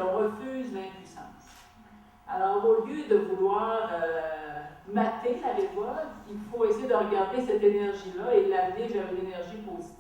on refuse l'impuissance. Alors, au lieu de vouloir mater la révolte, il faut essayer de regarder cette énergie-là et l'amener vers une énergie positive.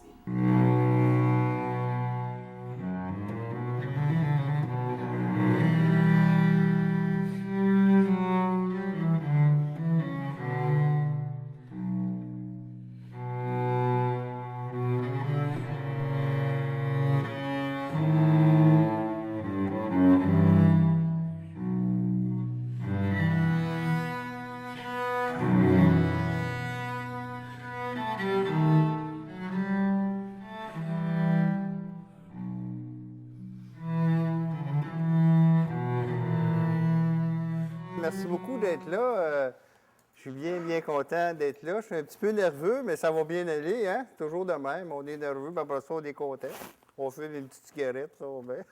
Merci beaucoup d'être là. Je suis bien content d'être là. Je suis un petit peu nerveux, mais ça va bien aller, hein? Toujours de même. On est nerveux, puis après ça, on est content. On fait une petite cigarette, ça va bien.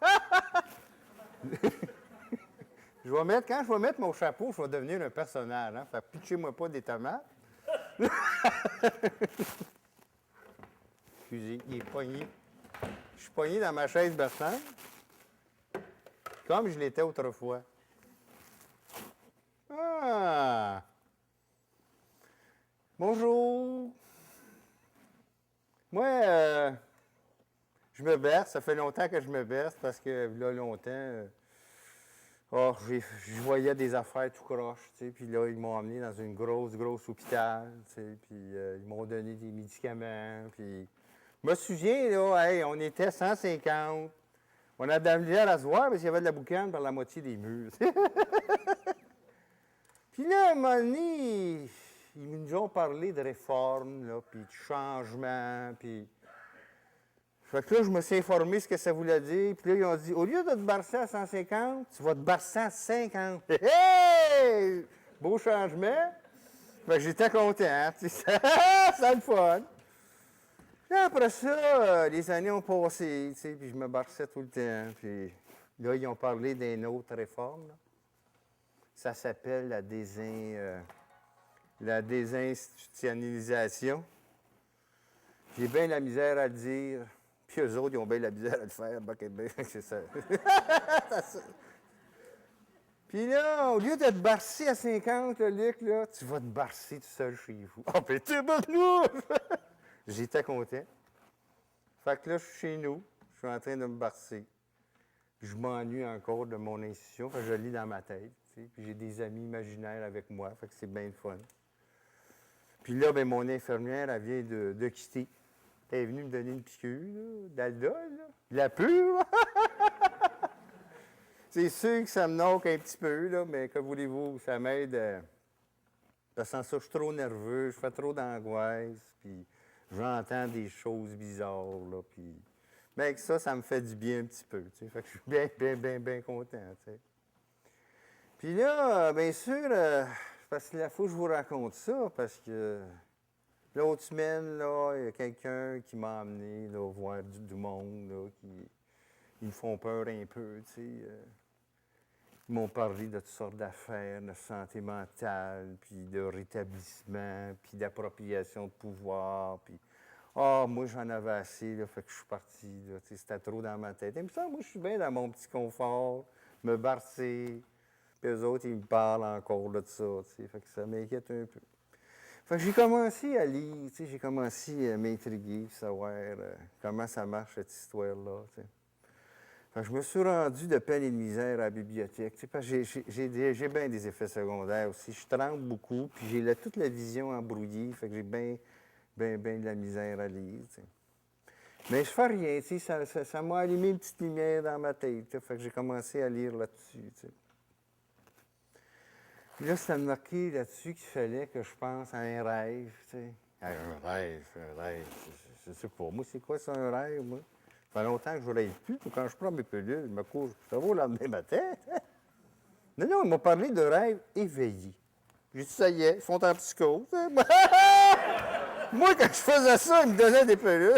Quand je vais mettre mon chapeau, je vais devenir un personnage, hein? Fait pitchez-moi pas des tomates. Excusez, il est pogné. Je suis pogné dans ma chaise berçante, comme je l'étais autrefois. Ah! Bonjour! Moi, je me berce. Ça fait longtemps que je me berce parce que, là, longtemps, je voyais des affaires tout croche, tu sais. Puis là, ils m'ont emmené dans une grosse hôpital, tu sais. Puis ils m'ont donné des médicaments. Puis je me souviens, là, hey, on était 150. On avait de la misère à se voir parce qu'il y avait de la boucane par la moitié des murs. Puis là, à un moment donné, ils nous ont parlé de réforme, là, puis de changement, puis... Fait que là, je me suis informé ce que ça voulait dire. Puis là, ils ont dit, au lieu de te barcer à 150, tu vas te barcer à 50. Hey! Beau changement. Fait que j'étais content, hein, tu sais, c'est le fun. Puis après ça, les années ont passé, tu sais, puis je me barçais tout le temps. Puis là, ils ont parlé d'une autre réforme, là. Ça s'appelle la désinstitutionnalisation. J'ai bien la misère à le dire. Puis eux autres, ils ont bien la misère à le faire. C'est ça. Puis là, au lieu de te barcer à 50, là, Luc, là, tu vas te barcer tout seul chez vous. Oh, ben, t'es bon, nous! J'étais content. Fait que là, je suis chez nous. Je suis en train de me barcer. Je m'ennuie encore de mon institution. Fait que je lis dans ma tête. Tu sais. Puis j'ai des amis imaginaires avec moi. Fait que c'est bien le fun. Puis là, ben, mon infirmière, elle vient de quitter. Elle est venue me donner une piqûre, là, d'Aldol, là. De la pure, là. C'est sûr que ça me knock un petit peu, là, mais que voulez-vous, ça m'aide. Parce que sans ça, je suis trop nerveux, je fais trop d'angoisse, puis j'entends des choses bizarres, là, puis... Mais avec ça, ça me fait du bien un petit peu, tu sais. Fait que je suis bien content, tu sais. Puis là, bien sûr, parce qu'il faut que je vous raconte ça, parce que... L'autre semaine, là, il y a quelqu'un qui m'a amené là, voir du monde, là, ils me font peur un peu, tu sais. Ils m'ont parlé de toutes sortes d'affaires, de santé mentale, puis de rétablissement, puis d'appropriation de pouvoir, puis... Ah, moi, j'en avais assez, là, fait que je suis parti, là, tu sais, c'était trop dans ma tête. Et puis ça, moi, je suis bien dans mon petit confort, me barcer, puis eux autres, ils me parlent encore là, de ça, tu sais, fait que ça m'inquiète un peu. Fait que j'ai commencé à lire, tu sais, j'ai commencé à m'intriguer, savoir comment ça marche, cette histoire-là, tu sais. Fait que je me suis rendu de peine et de misère à la bibliothèque, tu sais, parce que j'ai bien des effets secondaires aussi. Je tremble beaucoup, puis j'ai toute la vision embrouillée, fait que j'ai bien de la misère à lire, tu sais. Mais je fais rien, tu sais, ça m'a allumé une petite lumière dans ma tête, tu sais, fait que j'ai commencé à lire là-dessus, tu sais. Puis là, ça me marqué là-dessus qu'il fallait que je pense à un rêve, tu sais. Un rêve. Je sais pas. Moi, c'est quoi ça, un rêve, moi? Ça fait longtemps que je ne rêve plus. Quand je prends mes pilules, je me couche. Ça va le lendemain matin. Non, ils m'ont parlé de rêve éveillé. J'ai dit, ça y est, ils font en psychose. Moi, quand je faisais ça, ils me donnaient des pilules.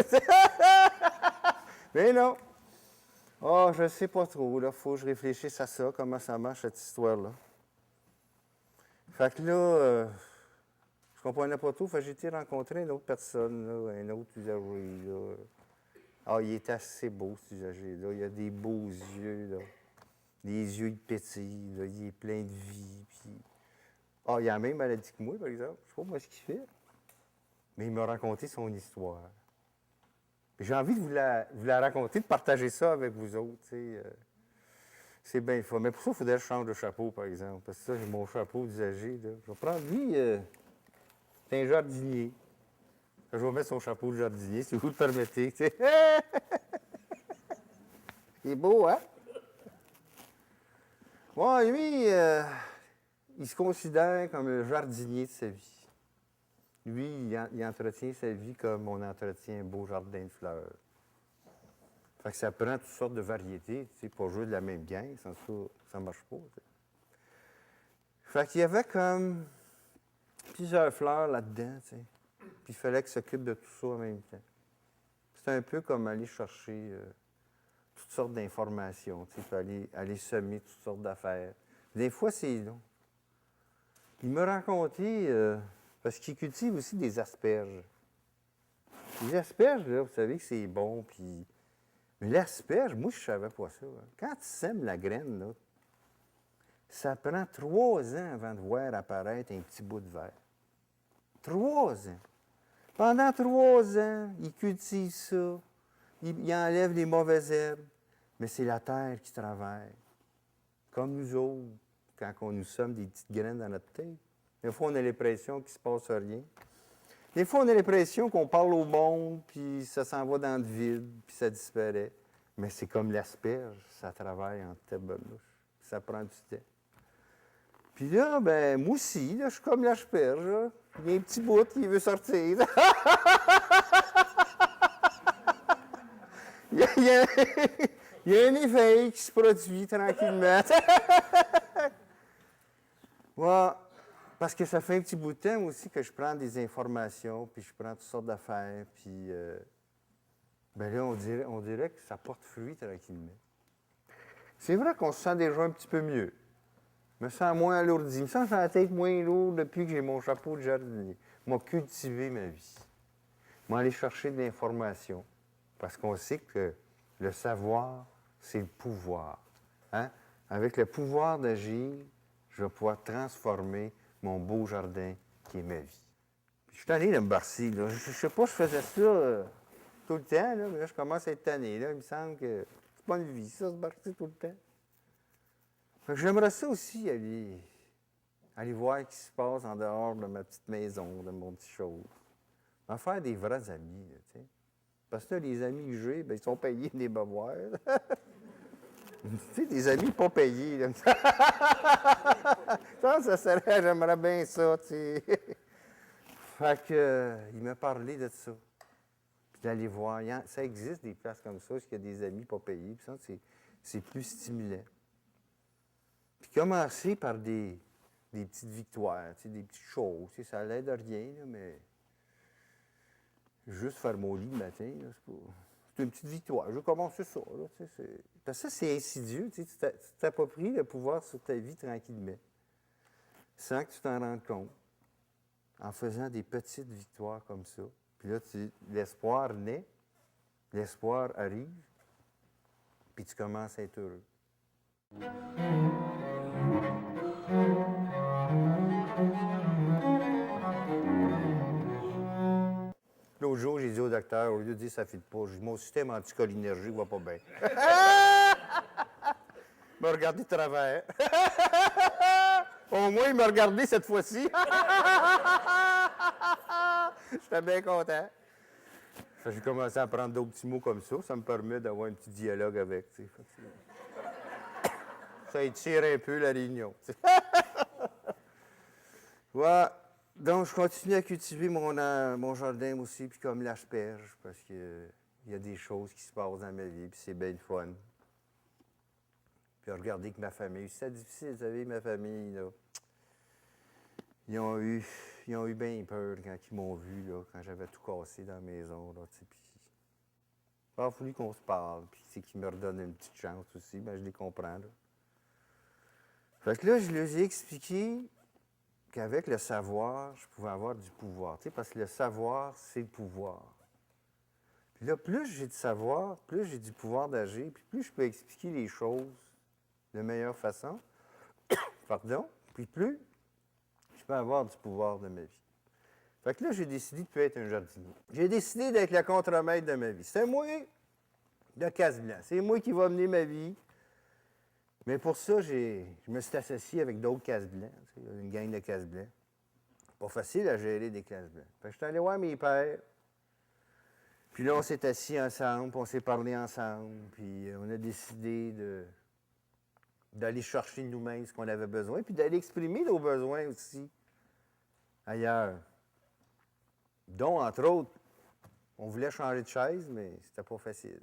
Mais non. Ah, je sais pas trop, là. Faut que je réfléchisse à ça, comment ça marche, cette histoire-là. Fait que là, je comprenais pas tout. Fait que j'ai été rencontrer une autre personne, là, un autre usager, là. Ah, il est assez beau, cet usager-là. Il a des beaux yeux, là. Les yeux, ils pétillent, là, il est plein de vie. Puis... Ah, il a la même maladie que moi, par exemple. Je sais pas moi ce qu'il fait. Mais il m'a raconté son histoire. Puis j'ai envie de vous la raconter, de partager ça avec vous autres. C'est bien fun. Mais pour ça, il faudrait que je change de chapeau, par exemple. Parce que ça, j'ai mon chapeau d'usager. Là. Je vais prendre lui, c'est un jardinier. Je vais mettre son chapeau de jardinier, si vous le permettez. Il est beau, hein? Bon, lui, il se considère comme un jardinier de sa vie. Lui, il entretient sa vie comme on entretient un beau jardin de fleurs. Fait que ça prend toutes sortes de variétés, tu sais, pour jouer de la même gang, sans ça, ça marche pas. Tu sais. Fait qu'il y avait comme plusieurs fleurs là-dedans, tu sais. Puis il fallait qu'il s'occupe de tout ça en même temps. C'est un peu comme aller chercher toutes sortes d'informations, tu sais, puis aller semer toutes sortes d'affaires. Des fois, c'est long. Il m'a raconté, parce qu'il cultive aussi des asperges. Les asperges, là, vous savez que c'est bon, puis... Mais l'asperge, moi, je ne savais pas ça. Hein. Quand tu sèmes la graine, là, ça prend 3 ans avant de voir apparaître un petit bout de verre. 3 ans. Pendant 3 ans, il cultive ça. Il enlève les mauvaises herbes. Mais c'est la terre qui travaille. Comme nous autres, quand on nous sommes des petites graines dans notre tête. Des fois, on a l'impression qu'il ne se passe rien. Des fois, on a l'impression qu'on parle au monde, puis ça s'en va dans le vide, puis ça disparaît. Mais c'est comme l'asperge, ça travaille en tabarnouche. Ça prend du temps. Puis là, ben moi aussi, là, je suis comme l'asperge. Là. Il y a un petit bout qui veut sortir. il y a un éveil qui se produit tranquillement. Ouais. Parce que ça fait un petit bout de temps aussi que je prends des informations, puis je prends toutes sortes d'affaires, puis ben là, on dirait que ça porte fruit tranquillement. C'est vrai qu'on se sent déjà un petit peu mieux. Je me sens moins alourdi. Je me sens la tête moins lourde depuis que j'ai mon chapeau de jardinier. Moi, cultiver ma vie. Moi, aller chercher de l'information. Parce qu'on sait que le savoir, c'est le pouvoir. Hein? Avec le pouvoir d'agir, je vais pouvoir transformer mon beau jardin qui est ma vie. Puis, je suis tanné de me barcer. Là. Je ne sais pas si je faisais ça tout le temps, là, mais là, je commence à être tanné. Là. Il me semble que c'est pas une vie, ça, se barcer tout le temps. Fait que j'aimerais ça aussi, aller voir ce qui se passe en dehors de ma petite maison, de mon petit chose. En faire des vrais amis, là, tu sais. Parce que là, les amis que j'ai, ben, ils sont payés des bavoirs. Tu sais, des amis pas payés. Là. Ça serait, j'aimerais bien ça, tu sais. Fait que, il m'a parlé de ça. Puis d'aller voir. Ça existe des places comme ça, où il y a des amis pas payés. Puis ça, c'est plus stimulant. Puis commencer par des petites victoires, tu sais, des petites choses. Tu sais, ça l'aide à rien, là, mais juste faire mon lit le matin, là, c'est une petite victoire. Je vais commencer ça. Là, tu sais, parce que ça, c'est insidieux. Tu t'appropries le pouvoir sur ta vie tranquillement, sans que tu t'en rendes compte, en faisant des petites victoires comme ça. Puis là, l'espoir naît, l'espoir arrive, puis tu commences à être heureux. L'autre jour, j'ai dit au docteur, au lieu de dire ça ne file pas, j'ai dit mon système anticholinergique va pas bien. Il m'a regardé de travers. Au moins, il m'a regardé cette fois-ci. J'étais bien content. J'ai commencé à prendre d'autres petits mots comme ça. Ça me permet d'avoir un petit dialogue avec. Ça étire un peu la réunion. Ouais. Donc, je continue à cultiver mon jardin aussi, puis comme l'asperge, parce qu'il y a des choses qui se passent dans ma vie, puis c'est bien le fun. Puis regarder que ma famille, c'est difficile, vous savez, ma famille, là. Ils ont eu bien peur quand ils m'ont vu, là, quand j'avais tout cassé dans la maison, là, tu sais, puis il a fallu qu'on se parle, puis c'est qu'ils me redonnent une petite chance aussi, bien, je les comprends, là. Fait que là, je leur ai expliqué qu'avec le savoir, je pouvais avoir du pouvoir, tu sais, parce que le savoir, c'est le pouvoir. Puis là, plus j'ai du savoir, plus j'ai du pouvoir d'agir, puis plus je peux expliquer les choses de meilleure façon. Pardon. Puis plus, je peux avoir du pouvoir de ma vie. Fait que là, j'ai décidé de ne plus être un jardinier. J'ai décidé d'être le contremaître de ma vie. C'est moi, le casse-blanc. C'est moi qui va mener ma vie. Mais pour ça, je me suis associé avec d'autres casse-blancs. Une gang de casse-blancs. Pas facile à gérer des casse-blancs. Fait que je suis allé voir mes pères. Puis là, on s'est assis ensemble, puis on s'est parlé ensemble. Puis on a décidé d'aller chercher nous-mêmes ce qu'on avait besoin, puis d'aller exprimer nos besoins aussi ailleurs. Dont, entre autres, on voulait changer de chaise, mais c'était pas facile.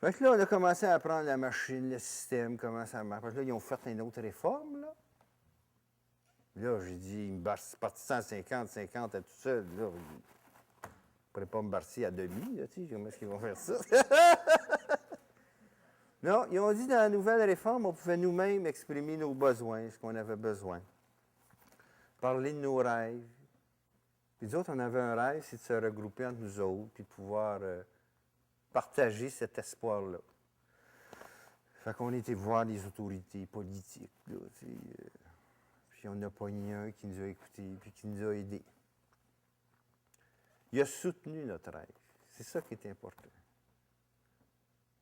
Fait que là, on a commencé à apprendre la machine, le système, comment ça marche. Fait que là, ils ont fait une autre réforme, là. Là, j'ai dit, il me c'est parti 150, 50 à tout seul. Là, je ne pourrais pas me barcer à demi, là, tu sais, comment est-ce qu'ils vont faire ça? Non, ils ont dit dans la nouvelle réforme, on pouvait nous-mêmes exprimer nos besoins, ce qu'on avait besoin. Parler de nos rêves. Puis nous autres, on avait un rêve, c'est de se regrouper entre nous autres, puis de pouvoir partager cet espoir-là. Fait qu'on était voir les autorités politiques, là, puis on a pogné un qui nous a écoutés, puis qui nous a aidés. Il a soutenu notre rêve. C'est ça qui est important.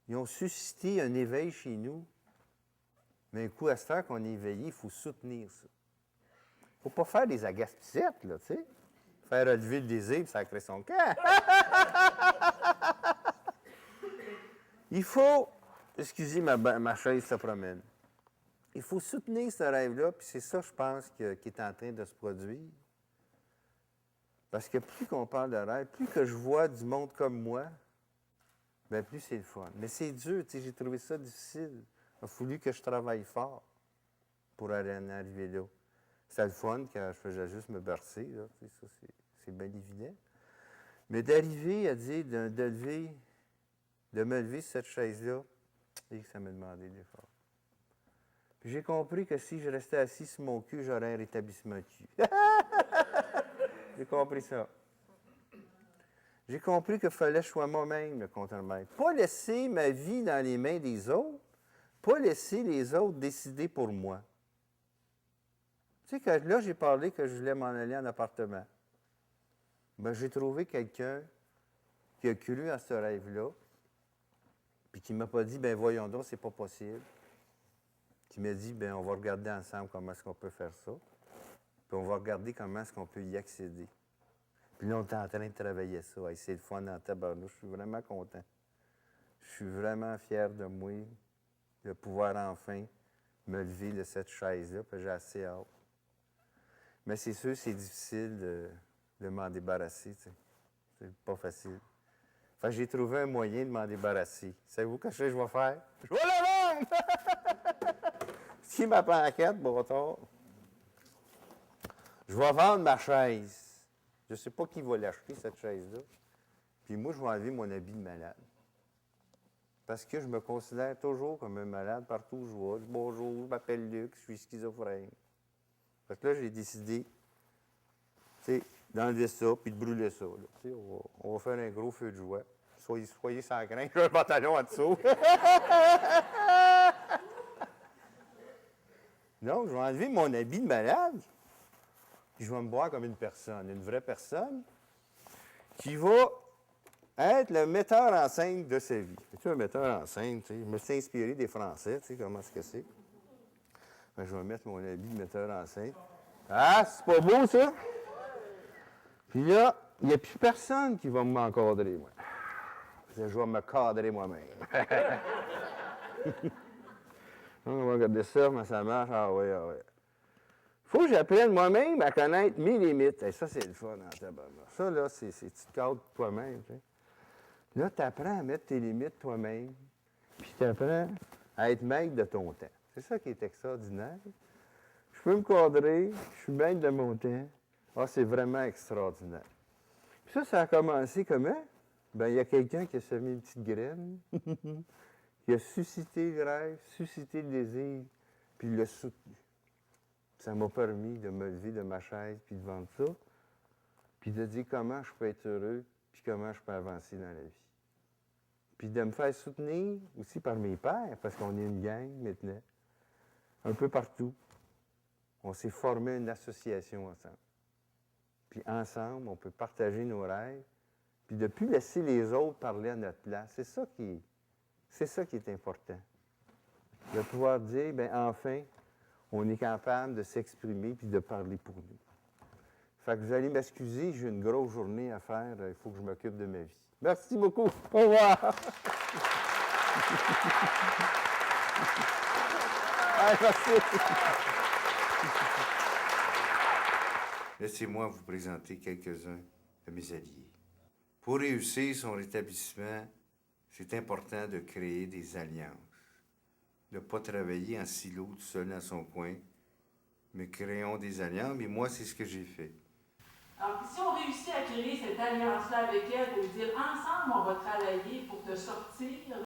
Ils ont suscité un éveil chez nous. Mais un coup, à cette heure qu'on est éveillé, il faut soutenir ça. Il ne faut pas faire des agaspicettes, là, tu sais. Faire relever le désir, puis ça crée son cœur. Il faut... Excusez, ma chaise se promène. Il faut soutenir ce rêve-là, puis c'est ça, je pense, qui est en train de se produire. Parce que plus qu'on parle de rêve, plus que je vois du monde comme moi, bien plus c'est le fun. Mais c'est dur, tu sais, j'ai trouvé ça difficile. Il a fallu que je travaille fort pour aller en arriver là. C'était le fun quand je faisais juste me bercer, là, tu sais, ça, c'est bien évident. Mais d'arriver à dire, de me lever sur cette chaise-là, et que ça m'a demandé de l'effort. Puis j'ai compris que si je restais assis sur mon cul, j'aurais un rétablissement de cul. J'ai compris ça. J'ai compris qu'il fallait que je sois moi-même le contremaître. Pas laisser ma vie dans les mains des autres, pas laisser les autres décider pour moi. Tu sais, que là, j'ai parlé que je voulais m'en aller en appartement. Bien, j'ai trouvé quelqu'un qui a cru à ce rêve-là, puis qui ne m'a pas dit, bien, voyons donc, c'est pas possible. Qui m'a dit, bien, on va regarder ensemble comment est-ce qu'on peut faire ça, puis on va regarder comment est-ce qu'on peut y accéder. Puis là, on est en train de travailler ça. Hey, c'est le fun en tabarnouche. Je suis vraiment content. Je suis vraiment fier de moi de pouvoir enfin me lever de cette chaise-là, puis j'ai assez hâte. Mais c'est sûr, c'est difficile de m'en débarrasser. Tu sais. C'est pas facile. Fait que j'ai trouvé un moyen de m'en débarrasser. Savez-vous ce que je vais faire? Je vais la vendre! Si ma pancarte, bon tard. Je vais vendre ma chaise. Je ne sais pas qui va l'acheter, cette chaise-là. Puis moi, je vais enlever mon habit de malade. Parce que je me considère toujours comme un malade partout où je vais. Je dis bonjour, je m'appelle Luc, je suis schizophrène. Fait que là, j'ai décidé, tu sais, d'enlever ça, puis de brûler ça. Là. Tu sais, on va faire un gros feu de joie. Soyez sans crainte, j'ai un pantalon en dessous. Donc, je vais enlever mon habit de malade. Puis je vais me voir comme une personne, une vraie personne, qui va être le metteur en scène de sa vie. Tu sais, un metteur en scène, tu sais, je me suis inspiré des Français, tu sais, comment est-ce que c'est. Ben, je vais mettre mon habit de metteur en scène. Ah, c'est pas beau, ça? Puis là, il n'y a plus personne qui va m'encadrer, moi. Je vais me cadrer moi-même. On va regarder ça, comment ça marche. Ah oui, ah oui. Il faut que j'apprenne moi-même à connaître mes limites. Et ça, c'est le fun en tabarnak. Ça, là, c'est tu te cadres toi-même. Tu sais. Là, tu apprends à mettre tes limites toi-même. Puis tu apprends à être maître de ton temps. C'est ça qui est extraordinaire. Je peux me cadrer, je suis maître de mon temps. Ah, c'est vraiment extraordinaire. Puis ça a commencé comment? Bien, il y a quelqu'un qui a semé une petite graine, qui a suscité le rêve, suscité le désir, puis il l'a soutenu. Ça m'a permis de me lever de ma chaise, puis de vendre ça, puis de dire comment je peux être heureux, puis comment je peux avancer dans la vie. puis de me faire soutenir aussi par mes pairs, parce qu'on est une gang maintenant, un peu partout. On s'est formé une association ensemble. Puis ensemble, on peut partager nos rêves, puis de ne plus laisser les autres parler à notre place. C'est ça qui est important. De pouvoir dire, bien, enfin, on est capable de s'exprimer puis de parler pour nous. Fait que vous allez m'excuser, j'ai une grosse journée à faire. Il faut que je m'occupe de ma vie. Merci beaucoup. Au revoir. Allez, merci. Laissez-moi vous présenter quelques-uns de mes alliés. Pour réussir son rétablissement, c'est important de créer des alliances, de ne pas travailler en silo tout seul dans son coin, mais créons des alliances, et moi, c'est ce que j'ai fait. Alors, si on réussit à créer cette alliance-là avec elle, pour dire ensemble, on va travailler pour te sortir